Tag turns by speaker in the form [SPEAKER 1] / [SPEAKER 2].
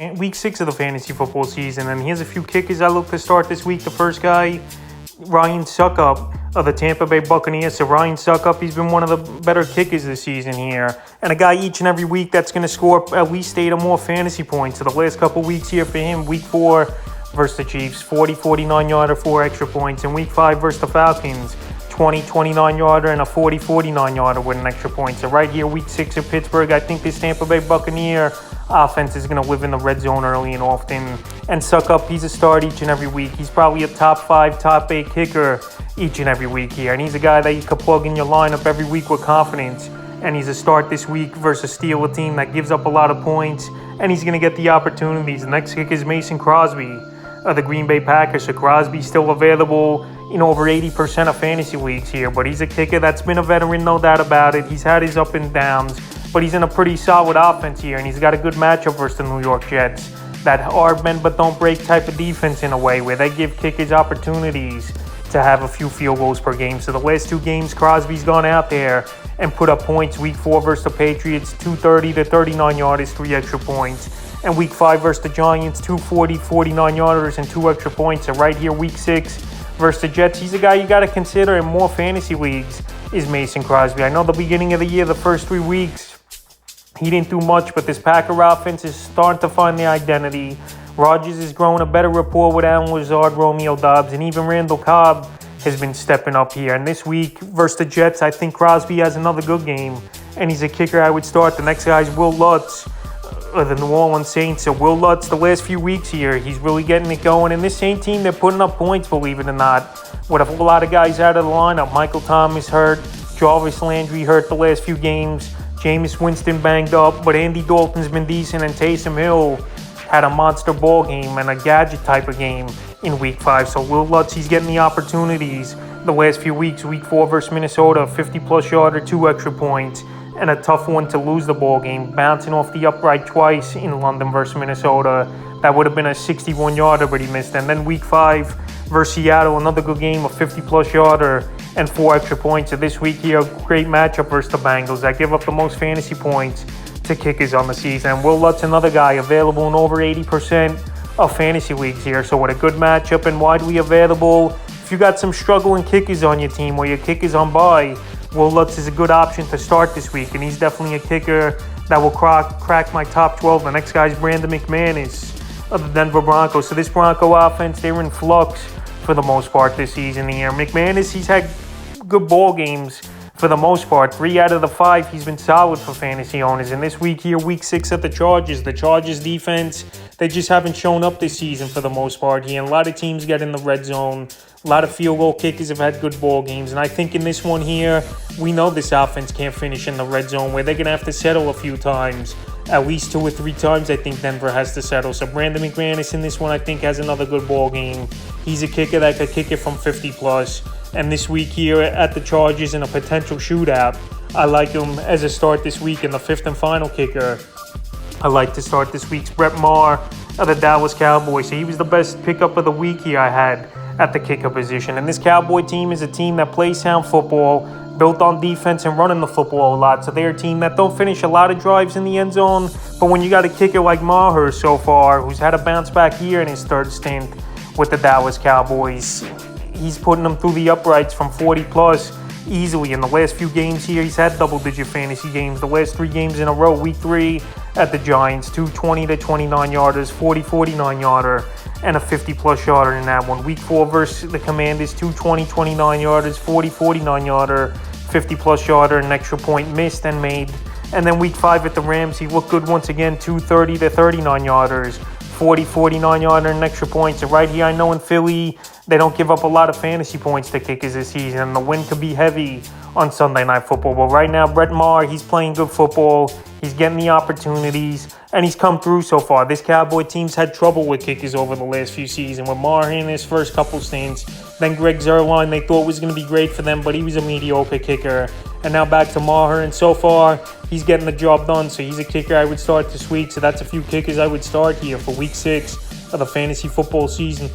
[SPEAKER 1] Week 6 of the fantasy football season, and here's a few kickers I look to start this week. The first guy, Ryan Suckup of the Tampa Bay Buccaneers. So Ryan Suckup, he's been one of the better kickers this season here, and a guy each and every week that's going to score at least 8 or more fantasy points. So the last couple weeks here for him, week 4 versus the Chiefs, 49-yarder, 4 extra points. In week 5 versus the Falcons, 29-yarder and a 49-yarder with an extra point. So right here, week 6 of Pittsburgh, I think this Tampa Bay Buccaneer offense is going to live in the red zone early and often. And Suckup, he's a start each and every week. He's probably a top 5, top 8 kicker each and every week here. And he's a guy that you could plug in your lineup every week with confidence. And he's a start this week versus a Steelers team that gives up a lot of points. And he's going to get the opportunities. The next kicker is Mason Crosby of the Green Bay Packers. So Crosby's still available in over 80% of fantasy leagues here. But he's a kicker that's been a veteran, no doubt about it. He's had his up and downs, but he's in a pretty solid offense here, and he's got a good matchup versus the New York Jets. That are bend but don't break type of defense in a way where they give kickers opportunities to have a few field goals per game. So the last 2 games, Crosby's gone out there and put up points. Week 4 versus the Patriots, 230 to 39-yarders, 3 extra points. And week 5 versus the Giants, 240, 49-yarders, and 2 extra points. So right here, week 6 versus the Jets, he's a guy you got to consider in more fantasy leagues is Mason Crosby. I know the beginning of the year, the first 3 weeks, he didn't do much, but this Packer offense is starting to find their identity. Rodgers is growing a better rapport with Allen Lazard, Romeo Doubs, and even Randall Cobb has been stepping up here. And this week versus the Jets, I think Crosby has another good game, and he's a kicker I would start. The next guy is Will Lutz of the New Orleans Saints. So Will Lutz, the last few weeks here, he's really getting it going. And this Saint team, they're putting up points, believe it or not, with a lot of guys out of the lineup. Michael Thomas hurt, Jarvis Landry hurt the last few games, Jameis Winston banged up, but Andy Dalton's been decent, and Taysom Hill had a monster ball game and a gadget type of game in week 5. So Will Lutz, he's getting the opportunities the last few weeks. Week 4 versus Minnesota, 50-plus yarder, 2 extra points, and a tough one to lose the ball game, bouncing off the upright twice in London versus Minnesota. That would have been a 61-yarder, but he missed. And then week 5 versus Seattle, another good game, a 50-plus yarder and 4 extra points. So this week here, great matchup versus the Bengals that give up the most fantasy points to kickers on the season. And Will Lutz, another guy available in over 80% of fantasy leagues here. So with a good matchup and widely available, if you got some struggling kickers on your team or your kickers on bye, Will Lutz is a good option to start this week, and he's definitely a kicker that will crack my top 12. The next guy is Brandon McManus of the Denver Broncos. So this Bronco offense, they're in flux for the most part this season here. McManus, he's had good ball games for the most part. 3 out of the 5, he's been solid for fantasy owners. And this week here, week 6 at the Chargers defense, they just haven't shown up this season for the most part here. And a lot of teams get in the red zone. A lot of field goal kickers have had good ball games. And I think in this one here, we know this offense can't finish in the red zone where they're going to have to settle a few times. At least 2 or 3 times, I think Denver has to settle. So Brandon McManus in this one, I think, has another good ball game. He's a kicker that could kick it from 50-plus. And this week here at the Chargers in a potential shootout, I like him as a start this week in the 5th and final kicker. I like to start this week's Maher of the Dallas Cowboys. So he was the best pickup of the week here I had at the kicker position. And this Cowboy team is a team that plays sound football, built on defense and running the football a lot. So they're a team that don't finish a lot of drives in the end zone. But when you got a kicker like Maher so far, who's had a bounce back year in his 3rd stint with the Dallas Cowboys, he's putting them through the uprights from 40-plus easily. In the last few games here, he's had double-digit fantasy games. The last 3 games in a row, week 3 at the Giants, 220 to 29-yarders, 49-yarder, and a 50-plus yarder in that one. Week 4 versus the Commanders, 220, 29-yarders, 49-yarder, 50-plus yarder, and an extra point missed and made. And then week 5 at the Rams, he looked good once again, 230 to 39-yarders, 49-yarder, and an extra point. So right here, I know in Philly, they don't give up a lot of fantasy points to kickers this season, and the win could be heavy on Sunday Night Football. But right now, Maher, he's playing good football. He's getting the opportunities, and he's come through so far. This Cowboy team's had trouble with kickers over the last few seasons. With Maher in his first couple stints, then Greg Zuerlein, they thought was going to be great for them, but he was a mediocre kicker. And now back to Maher, and so far, he's getting the job done. So he's a kicker I would start this week. So that's a few kickers I would start here for week 6 of the fantasy football season.